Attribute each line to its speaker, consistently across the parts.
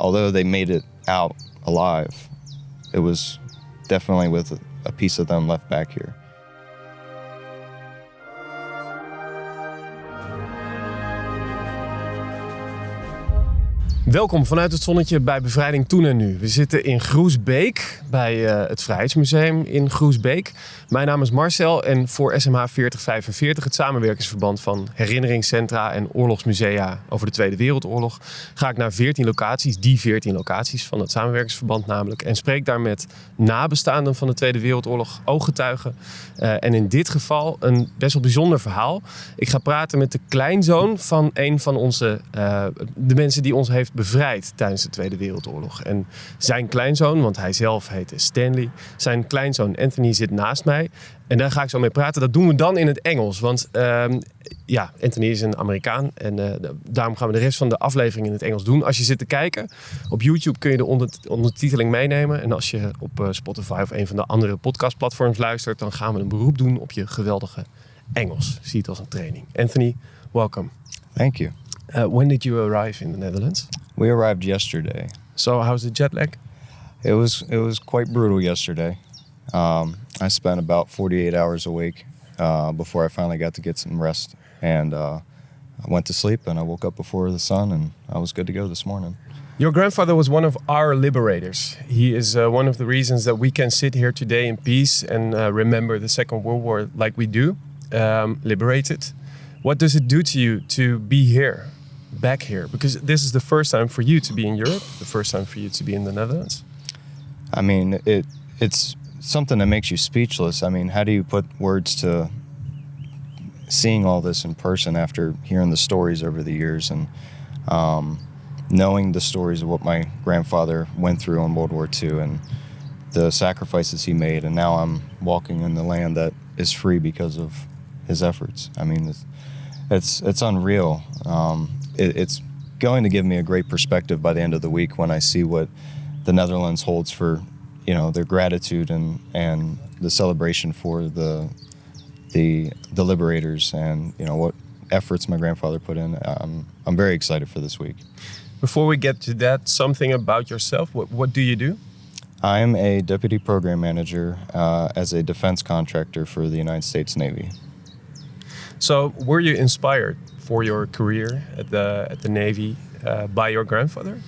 Speaker 1: although they made it out alive, it was definitely with a piece of them left back here.
Speaker 2: Welkom vanuit het zonnetje bij Bevrijding Toen en nu. We zitten in Groesbeek bij het Vrijheidsmuseum in Groesbeek. Mijn naam is Marcel en voor SMH 4045, het samenwerkingsverband van herinneringscentra en oorlogsmusea over de Tweede Wereldoorlog, ga ik naar 14 locaties, die 14 locaties van het samenwerkingsverband namelijk, en spreek daar met nabestaanden van de Tweede Wereldoorlog, ooggetuigen. En in dit geval een best wel bijzonder verhaal. Ik ga praten met de kleinzoon van een van onze, de mensen die ons heeft bevrijd tijdens de Tweede Wereldoorlog. En zijn kleinzoon, want hij zelf heette Stanley, zijn kleinzoon Anthony zit naast mij. En daar ga ik zo mee praten. Dat doen we dan in het Engels. Want Anthony is een Amerikaan. En daarom gaan we de rest van de aflevering in het Engels doen. Als je zit te kijken, op YouTube kun je de ondertiteling meenemen. En als je op Spotify of een van de andere podcastplatforms luistert, dan gaan we een beroep doen op je geweldige Engels. Zie het als een training. Anthony, welcome.
Speaker 1: Thank you.
Speaker 2: When did you arrive in the Netherlands?
Speaker 1: We arrived yesterday.
Speaker 2: So how's the jet lag?
Speaker 1: It was quite brutal yesterday. I spent about 48 hours a week before I finally got to get some rest. And I went to sleep and I woke up before the sun and I was good to go this morning.
Speaker 2: Your grandfather was one of our liberators. He is one of the reasons that we can sit here today in peace and remember the Second World War like we do, liberated. What does it do to you to be here, back here? Because this is the first time for you to be in Europe, the first time for you to be in the Netherlands.
Speaker 1: I mean, it's something that makes you speechless. I mean, how do you put words to seeing all this in person after hearing the stories over the years and knowing the stories of what my grandfather went through in World War II and the sacrifices he made, and now I'm walking in the land that is free because of his efforts. I mean, it's unreal. It's going to give me a great perspective by the end of the week when I see what the Netherlands holds for, their gratitude and the celebration for the liberators and, what efforts my grandfather put in. I'm very excited for this week.
Speaker 2: Before we get to that, something about yourself. What do you do?
Speaker 1: I am a deputy program manager as a defense contractor for the United States Navy.
Speaker 2: So were you inspired for your career at the Navy by your grandfather?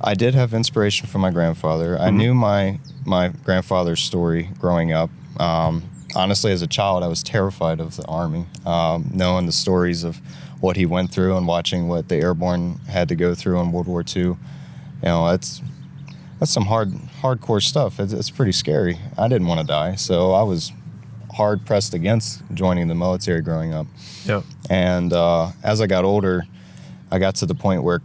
Speaker 1: I did have inspiration from my grandfather. Mm-hmm. I knew my grandfather's story growing up. Honestly, as a child, I was terrified of the Army, knowing the stories of what he went through and watching what the airborne had to go through in World War II. That's some hardcore stuff. It's pretty scary. I didn't want to die, so I was hard pressed against joining the military growing up.
Speaker 2: Yeah. And
Speaker 1: as I got older, I got to the point where,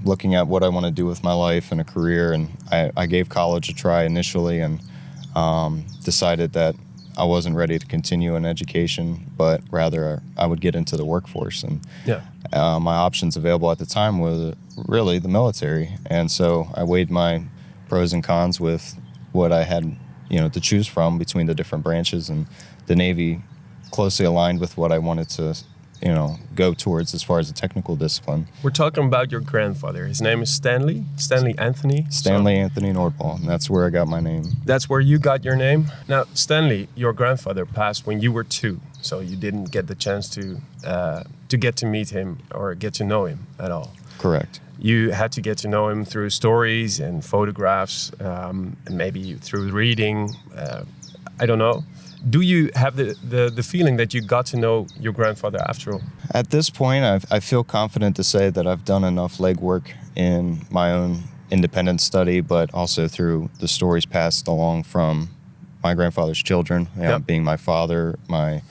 Speaker 1: looking at what I want to do with my life and a career, and I gave college a try initially and decided that I wasn't ready to continue in education, but rather I would get into the workforce. And my options available at the time were really the military. And so I weighed my pros and cons with what I had to choose from between the different branches, and the Navy closely aligned with what I wanted to, go towards as far as the technical discipline.
Speaker 2: We're talking about your grandfather. His name is Stanley Anthony.
Speaker 1: Stanley Anthony Nordwall, and that's where I got my name.
Speaker 2: That's where you got your name? Now, Stanley, your grandfather passed when you were 2, so you didn't get the chance to get to meet him or get to know him at all.
Speaker 1: Correct.
Speaker 2: You had to get to know him through stories and photographs, and maybe through reading. I don't know. Do you have the feeling that you got to know your grandfather after all?
Speaker 1: At this point, I feel confident to say that I've done enough legwork in my own independent study, but also through the stories passed along from my grandfather's children, being my father, my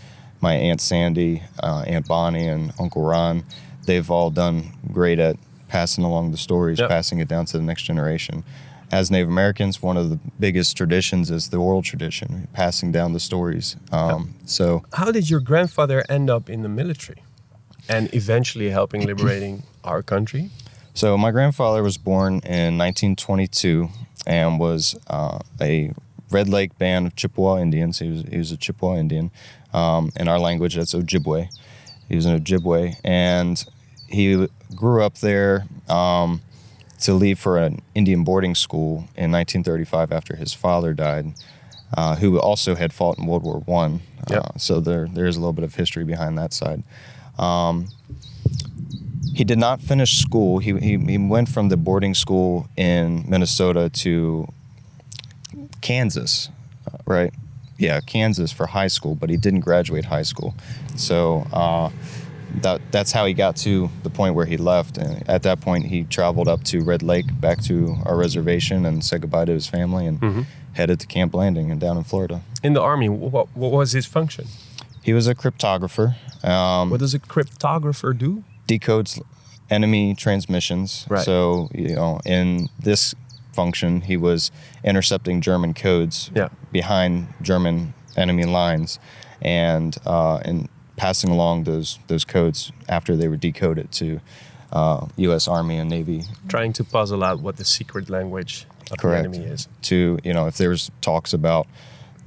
Speaker 1: Aunt Sandy, Aunt Bonnie, and Uncle Ron. They've all done great at passing along the stories, passing it down to the next generation. As Native Americans, one of the biggest traditions is the oral tradition, passing down the stories. So,
Speaker 2: how did your grandfather end up in the military and eventually helping liberating our country?
Speaker 1: So my grandfather was born in 1922 and was a Red Lake band of Chippewa Indians. He was a Chippewa Indian. In our language, that's Ojibwe. He was an Ojibwe, and he grew up there. to leave for an Indian boarding school in 1935 after his father died, who also had fought in World War I. So there's a little bit of history behind that side. He did not finish school. He went from the boarding school in Minnesota to Kansas, right? Yeah, Kansas for high school, but he didn't graduate high school. So that's how he got to the point where he left. And at that point, he traveled up to Red Lake, back to our reservation, and said goodbye to his family and headed to Camp Landing and down in Florida.
Speaker 2: In the Army, what was his function?
Speaker 1: He was a cryptographer.
Speaker 2: What does a cryptographer do?
Speaker 1: Decodes enemy transmissions.
Speaker 2: Right.
Speaker 1: So, in this function, he was intercepting German codes behind German enemy lines and passing along those codes after they were decoded to U.S. Army and Navy.
Speaker 2: Trying to puzzle out what the secret language of the enemy is.
Speaker 1: To, if there's talks about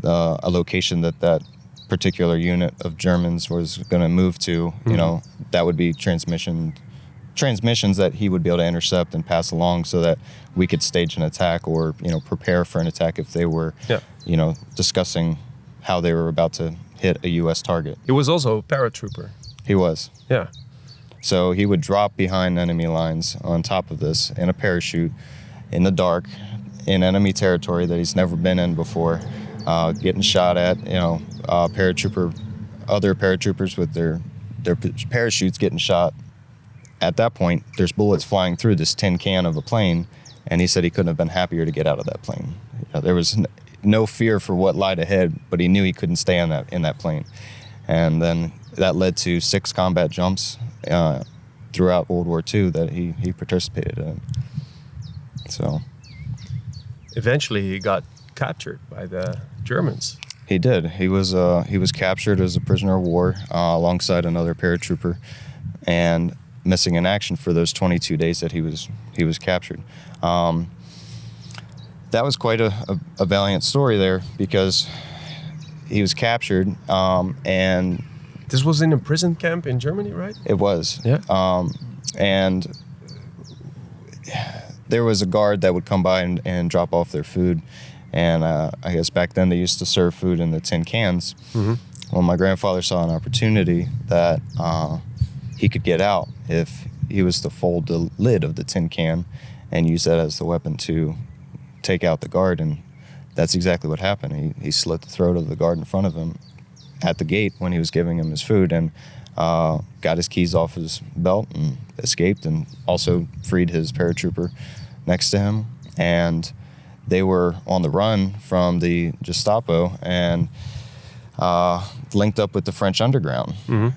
Speaker 1: a location that particular unit of Germans was going to move to, that would be transmissions that he would be able to intercept and pass along so that we could stage an attack or, prepare for an attack if they were, discussing how they were about to hit a U.S. target.
Speaker 2: He was also a paratrooper.
Speaker 1: He was.
Speaker 2: Yeah.
Speaker 1: So he would drop behind enemy lines on top of this in a parachute in the dark in enemy territory that he's never been in before, getting shot at, other paratroopers with their parachutes getting shot. At that point, there's bullets flying through this tin can of a plane, and he said he couldn't have been happier to get out of that plane. There was no fear for what lied ahead, but he knew he couldn't stay in that plane. And then that led to 6 combat jumps throughout World War II that he participated in. So
Speaker 2: eventually he got captured by the Germans.
Speaker 1: He did. He was captured as a prisoner of war alongside another paratrooper, and missing in action for those 22 days that he was captured. That was quite a valiant story there, because he was captured, and
Speaker 2: this was in a prison camp in Germany, right?
Speaker 1: It was.
Speaker 2: Yeah.
Speaker 1: And there was a guard that would come by and drop off their food, and I guess back then they used to serve food in the tin cans. Mm-hmm. Well, my grandfather saw an opportunity that he could get out if he was to fold the lid of the tin can and use that as the weapon to take out the guard, and that's exactly what happened. He slit the throat of the guard in front of him at the gate when he was giving him his food, and got his keys off his belt and escaped, and also freed his paratrooper next to him. And they were on the run from the Gestapo and linked up with the French underground. Mm-hmm.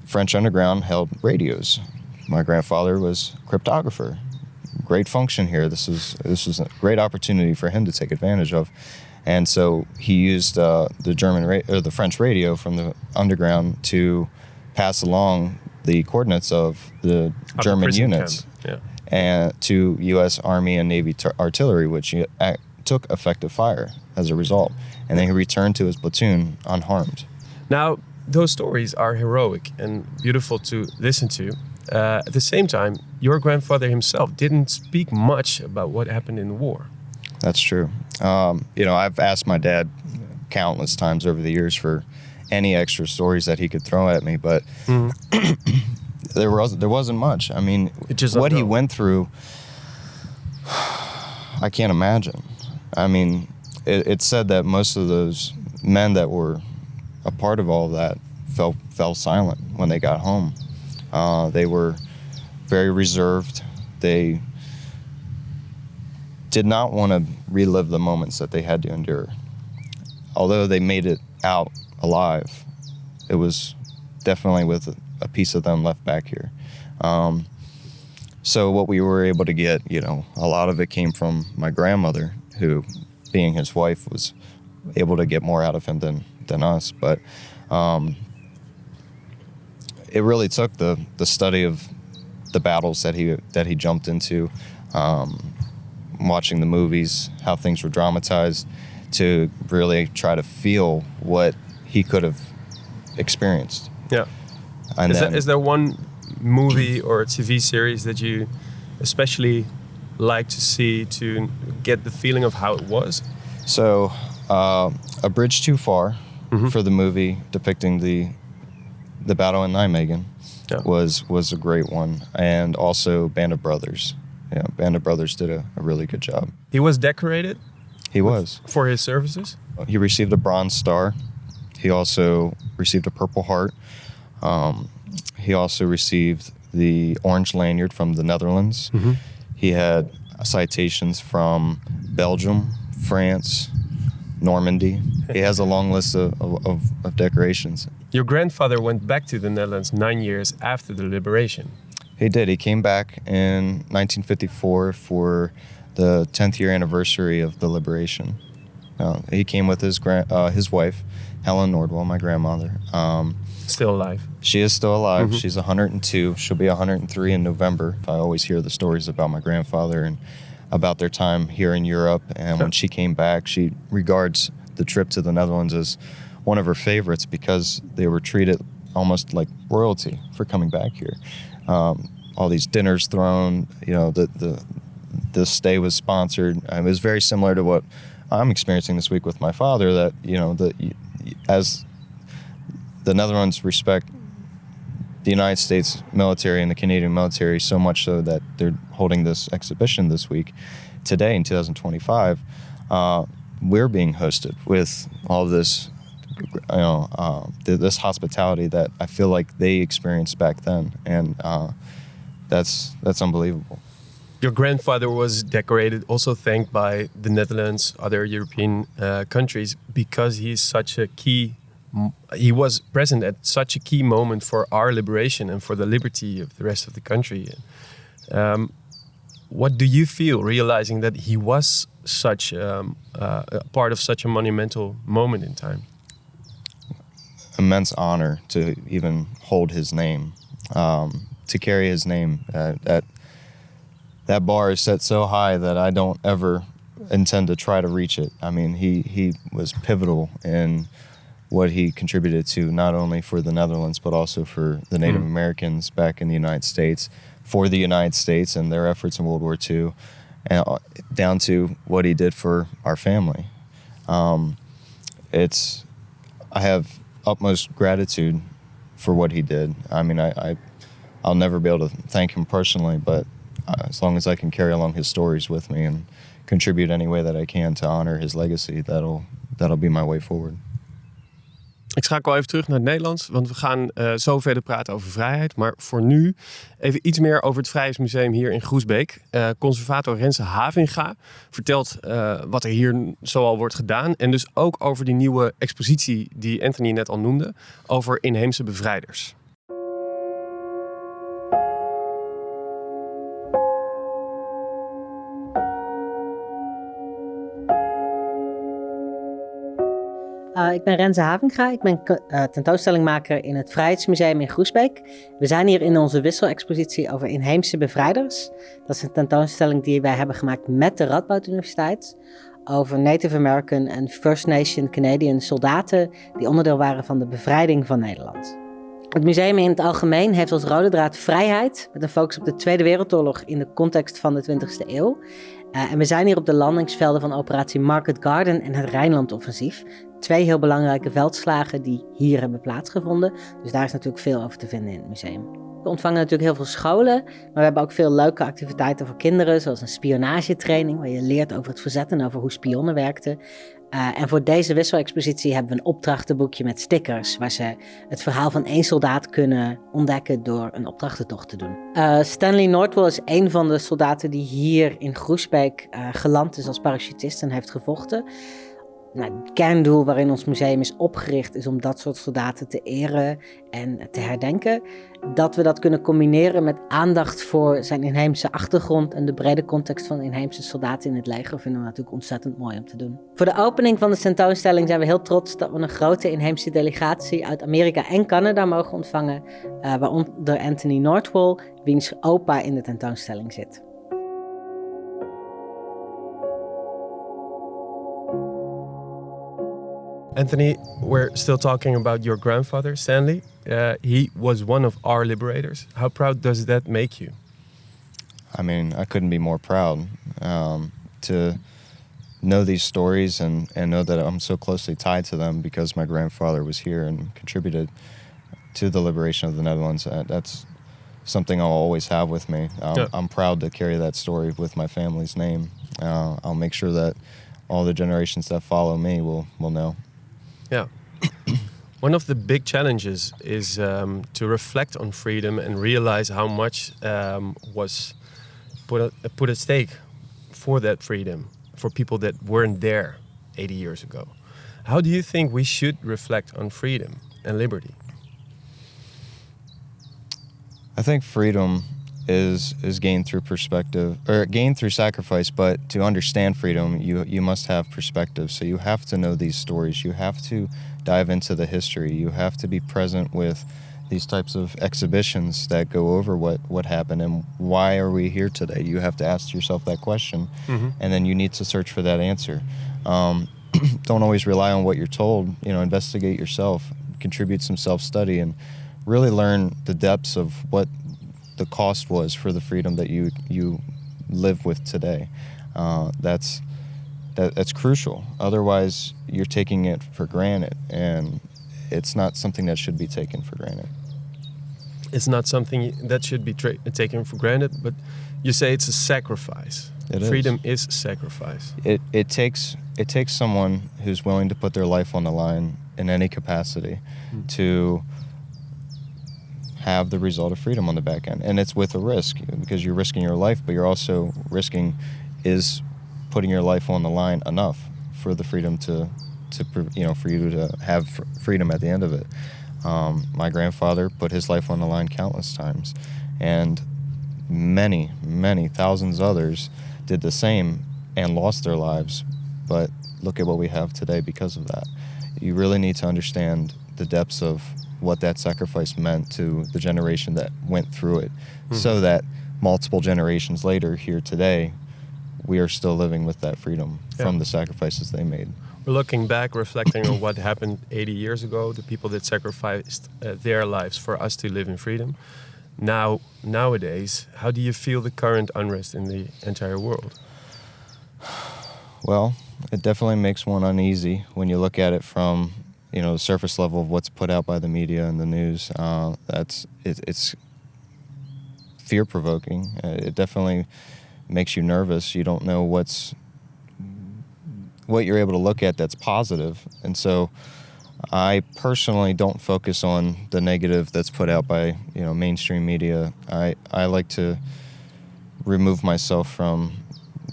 Speaker 1: French underground held radios. My grandfather was a cryptographer. Great function here. This was a great opportunity for him to take advantage of, and so he used the French radio from the underground to pass along the coordinates of the German units and to U.S. Army and Navy artillery, which took effective fire as a result, and then he returned to his platoon unharmed.
Speaker 2: Now, those stories are heroic and beautiful to listen to. At the same time, your grandfather himself didn't speak much about what happened in the war.
Speaker 1: That's true. I've asked my dad countless times over the years for any extra stories that he could throw at me, but there wasn't much. I mean, what he went through, I can't imagine. I mean, it's said that most of those men that were a part of all of that fell silent when they got home. They were very reserved. They did not want to relive the moments that they had to endure. Although they made it out alive, it was definitely with a piece of them left back here. So what we were able to get, a lot of it came from my grandmother, who, being his wife, was able to get more out of him than us. But it really took the study of the battles that he jumped into, watching the movies, how things were dramatized, to really try to feel what he could have experienced. Yeah. And
Speaker 2: is there one movie or TV series that you especially like to see to get the feeling of how it was?
Speaker 1: So, A Bridge Too Far for the movie depicting the battle in Nijmegen was a great one, and also Band of Brothers. Yeah, Band of Brothers did a really good job.
Speaker 2: He was decorated?
Speaker 1: He was.
Speaker 2: For his services?
Speaker 1: He received a Bronze Star. He also received a Purple Heart. He also received the Orange Lanyard from the Netherlands. He had citations from Belgium, France, Normandy. He has a long list of decorations.
Speaker 2: Your grandfather went back to the Netherlands 9 years after the liberation.
Speaker 1: He did. He came back in 1954 for the 10th year anniversary of the liberation. He came with his wife, Helen Nordwall, my grandmother.
Speaker 2: Still alive.
Speaker 1: She is still alive. She's 102. She'll be 103 in November. I always hear the stories about my grandfather and about their time here in Europe. And when she came back, she regards the trip to the Netherlands as one of her favorites because they were treated almost like royalty for coming back here. All these dinners thrown, the stay was sponsored. It was very similar to what I'm experiencing this week with my father, that, as the Netherlands respect the United States military and the Canadian military so much so that they're holding this exhibition this week. Today in 2025, we're being hosted with all this, this hospitality that I feel like they experienced back then, and that's unbelievable.
Speaker 2: Your grandfather was decorated, also thanked by the Netherlands, other European countries, because he was present at such a key moment for our liberation and for the liberty of the rest of the country. What do you feel realizing that he was such a part of such a monumental moment in time?
Speaker 1: Immense honor to even hold his name, to carry his name. That bar is set so high that I don't ever intend to try to reach it. I mean, he was pivotal in what he contributed to, not only for the Netherlands, but also for the Native Americans back in the United States, for the United States and their efforts in World War II, and down to what he did for our family. I have utmost gratitude for what he did. I mean, I'll never be able to thank him personally, but as long as I can carry along his stories with me and contribute any way that I can to honor his legacy, that'll be my way forward.
Speaker 2: Ik schakel even terug naar het Nederlands, want we gaan zo verder praten over vrijheid. Maar voor nu even iets meer over het Vrijheidsmuseum hier in Groesbeek. Conservator Rense Havinga vertelt wat er hier zoal wordt gedaan. En dus ook over die nieuwe expositie die Anthony net al noemde, over inheemse bevrijders.
Speaker 3: Ik ben Rense Havinga. Ik ben tentoonstellingmaker in het Vrijheidsmuseum in Groesbeek. We zijn hier in onze wisselexpositie over inheemse bevrijders. Dat is een tentoonstelling die wij hebben gemaakt met de Radboud Universiteit. Over Native American en First Nation Canadian soldaten die onderdeel waren van de bevrijding van Nederland. Het museum in het algemeen heeft als rode draad vrijheid, met een focus op de Tweede Wereldoorlog in de context van de 20e eeuw. En we zijn hier op de landingsvelden van operatie Market Garden en het Rijnlandoffensief. 2 heel belangrijke veldslagen die hier hebben plaatsgevonden. Dus daar is natuurlijk veel over te vinden in het museum. We ontvangen natuurlijk heel veel scholen, maar we hebben ook veel leuke activiteiten voor kinderen, zoals een spionagetraining, waar je leert over het verzet en over hoe spionnen werkten. En voor deze wisselexpositie hebben we een opdrachtenboekje met stickers, waar ze het verhaal van 1 soldaat kunnen ontdekken door een opdrachtentocht te doen. Stanley Nordwall is een van de soldaten die hier in Groesbeek geland is als parachutist en heeft gevochten. Nou, het kerndoel waarin ons museum is opgericht is om dat soort soldaten te eren en te herdenken. Dat we dat kunnen combineren met aandacht voor zijn inheemse achtergrond en de brede context van inheemse soldaten in het leger vinden we natuurlijk ontzettend mooi om te doen. Voor de opening van de tentoonstelling zijn we heel trots dat we een grote inheemse delegatie uit Amerika en Canada mogen ontvangen, waaronder Anthony Nordwall, wiens opa in de tentoonstelling zit.
Speaker 2: Anthony, we're still talking about your grandfather, Stanley. He was one of our liberators. How proud does that make you?
Speaker 1: I mean, I couldn't be more proud to know these stories and know that I'm so closely tied to them because my grandfather was here and contributed to the liberation of the Netherlands. That's something I'll always have with me. I'm proud to carry that story with my family's name. I'll make sure that all the generations that follow me will know.
Speaker 2: Yeah. One of the big challenges is to reflect on freedom and realize how much was put at stake for that freedom, for people that weren't there 80 years ago. How do you think we should reflect on freedom and liberty?
Speaker 1: I think freedom is gained through perspective, or gained through sacrifice, but to understand freedom, you must have perspective. So you have to know these stories. You have to dive into the history. You have to be present with these types of exhibitions that go over what happened and why are we here today. You have to ask yourself that question, and then you need to search for that answer. Don't always rely on what you're told. Investigate yourself, contribute some self-study, and really learn the depths of what the cost was for the freedom that you live with today. That's crucial. Otherwise, you're taking it for granted, and it's not something that should be taken for granted.
Speaker 2: It's not something that should be taken for granted, but you say it's a sacrifice. Freedom is sacrifice.
Speaker 1: It takes someone who's willing to put their life on the line in any capacity to have the result of freedom on the back end. And it's with a risk, because you're risking your life, but you're also risking is putting your life on the line enough for the freedom for you to have freedom at the end of it. My grandfather put his life on the line countless times, and many, many thousands others did the same and lost their lives. But look at what we have today because of that. You really need to understand the depths of what that sacrifice meant to the generation that went through it, so that multiple generations later, here today, we are still living with that freedom from the sacrifices they made.
Speaker 2: We're looking back, reflecting on what happened 80 years ago, the people that sacrificed their lives for us to live in freedom. Nowadays, how do you feel the current unrest in the entire world?
Speaker 1: Well, it definitely makes one uneasy when you look at it from the surface level of what's put out by the media and the news. It's fear-provoking. It definitely makes you nervous. You don't know what you're able to look at that's positive. And so I personally don't focus on the negative that's put out by mainstream media. I like to remove myself from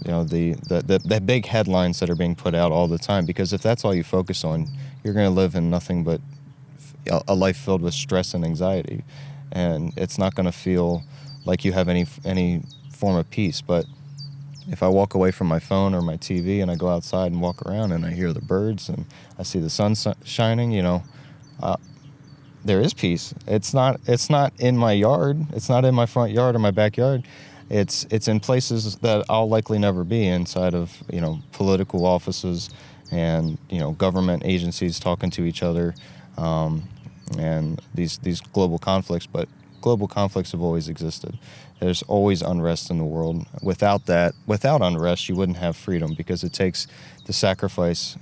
Speaker 1: the big headlines that are being put out all the time, because if that's all you focus on, you're going to live in nothing but a life filled with stress and anxiety, and it's not going to feel like you have any form of peace. But if I walk away from my phone or my TV and I go outside and walk around and I hear the birds and I see the sun shining, there is peace. It's not in my yard. It's not in my front yard or my backyard. It's in places that I'll likely never be, inside of political offices and government agencies talking to each other, and these global conflicts. But global conflicts have always existed. There's always unrest in the world. Without unrest, you wouldn't have freedom, because it takes the sacrifice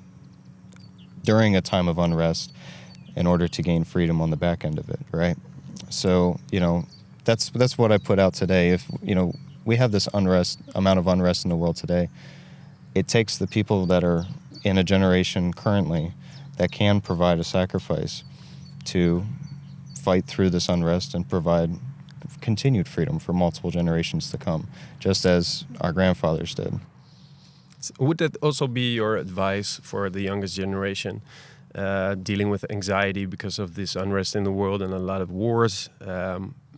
Speaker 1: during a time of unrest in order to gain freedom on the back end of it, right? So, that's what I put out today. If, we have this amount of unrest in the world today, it takes the people that are in a generation currently that can provide a sacrifice to fight through this unrest and provide continued freedom for multiple generations to come, just as our grandfathers did.
Speaker 2: Would that also be your advice for the youngest generation, dealing with anxiety because of this unrest in the world and a lot of wars,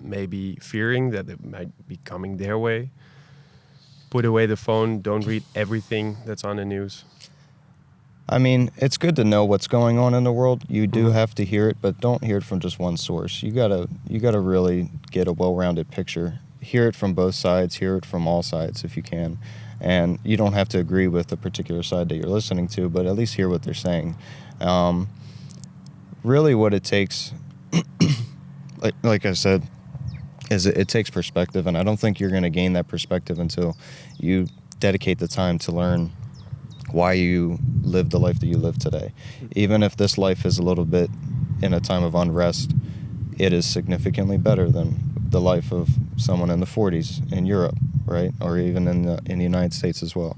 Speaker 2: maybe fearing that it might be coming their way? Put away the phone, don't read everything that's on the news.
Speaker 1: I mean, it's good to know what's going on in the world. You do have to hear it, but don't hear it from just one source. You gotta really get a well-rounded picture. Hear it from both sides, hear it from all sides if you can. And you don't have to agree with the particular side that you're listening to, but at least hear what they're saying. Really what it takes, like I said, is it takes perspective, and I don't think you're going to gain that perspective until you dedicate the time to learn why you live the life that you live today. Even if this life is a little bit in a time of unrest, it is significantly better than the life of someone in the 40s in Europe, right? Or even in the United States as well.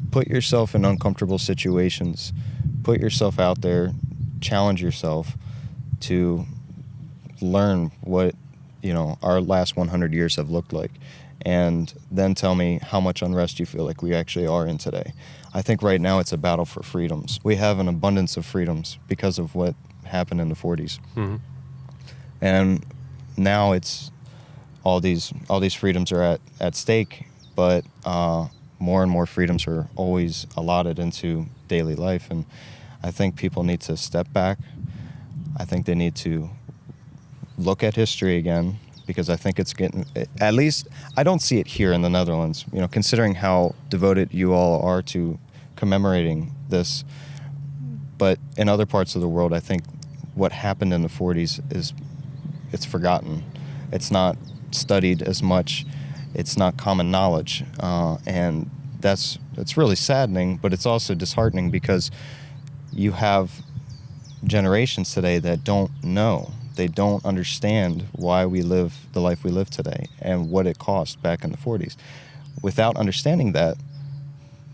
Speaker 1: Put yourself in uncomfortable situations. Put yourself out there. Challenge yourself to learn what, our last 100 years have looked like. And then tell me how much unrest you feel like we actually are in today. I think right now it's a battle for freedoms. We have an abundance of freedoms because of what happened in the 40s. Mm-hmm. And now it's all these freedoms are at stake, but more and more freedoms are always allotted into daily life. And I think people need to step back. I think they need to look at history again, because I think it's getting, at least I don't see it here in the Netherlands, considering how devoted you all are to commemorating this. But in other parts of the world, I think what happened in the 40s it's forgotten. It's not studied as much. It's not common knowledge. And it's really saddening, but it's also disheartening, because you have generations today that don't know. They don't understand why we live the life we live today and what it cost back in the 40s. Without understanding that,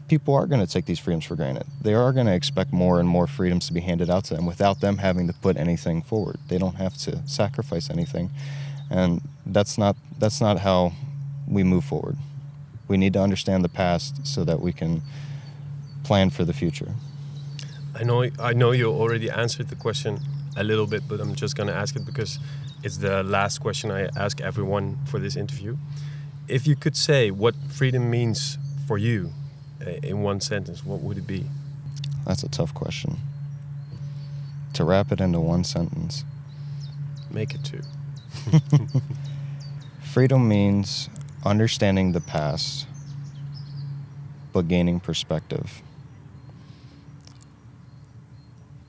Speaker 1: people are going to take these freedoms for granted. They are going to expect more and more freedoms to be handed out to them without them having to put anything forward. They don't have to sacrifice anything. And that's not how we move forward. We need to understand the past so that we can plan for the future.
Speaker 2: I know you already answered the question a little bit, but I'm just going to ask it because it's the last question I ask everyone for this interview. If you could say what freedom means for you in one sentence, what would it be?
Speaker 1: That's a tough question. To wrap it into one sentence.
Speaker 2: Make it two.
Speaker 1: Freedom means understanding the past, but gaining perspective.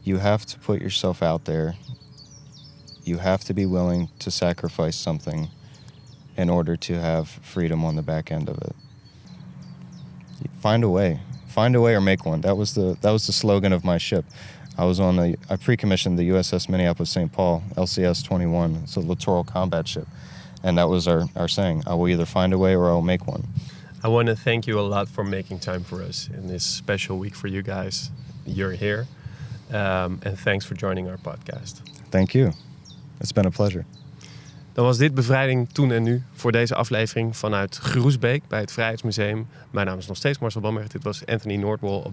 Speaker 1: You have to put yourself out there. You have to be willing to sacrifice something in order to have freedom on the back end of it. Find a way or make one. That was the slogan of my ship. I pre-commissioned the USS Minneapolis St. Paul, LCS 21. It's a littoral combat ship. And that was our saying. I will either find a way or I will make one.
Speaker 2: I want to thank you a lot for making time for us in this special week for you guys. You're here. And thanks for joining our podcast.
Speaker 1: Thank you. It's been a pleasure.
Speaker 2: Dan was dit Bevrijding Toen en Nu voor deze aflevering vanuit Groesbeek bij het Vrijheidsmuseum. Mijn naam is nog steeds Marcel Bamberg. Dit was Anthony Nordwall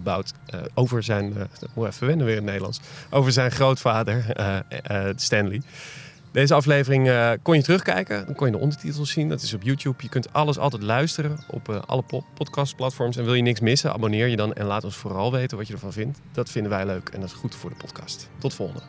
Speaker 2: over zijn, moet even wennen weer in het Nederlands, over zijn grootvader Stanley. Deze aflevering kon je terugkijken. Dan kon je de ondertitels zien. Dat is op YouTube. Je kunt alles altijd luisteren op alle podcastplatforms. En wil je niks missen, abonneer je dan en laat ons vooral weten wat je ervan vindt. Dat vinden wij leuk en dat is goed voor de podcast. Tot volgende.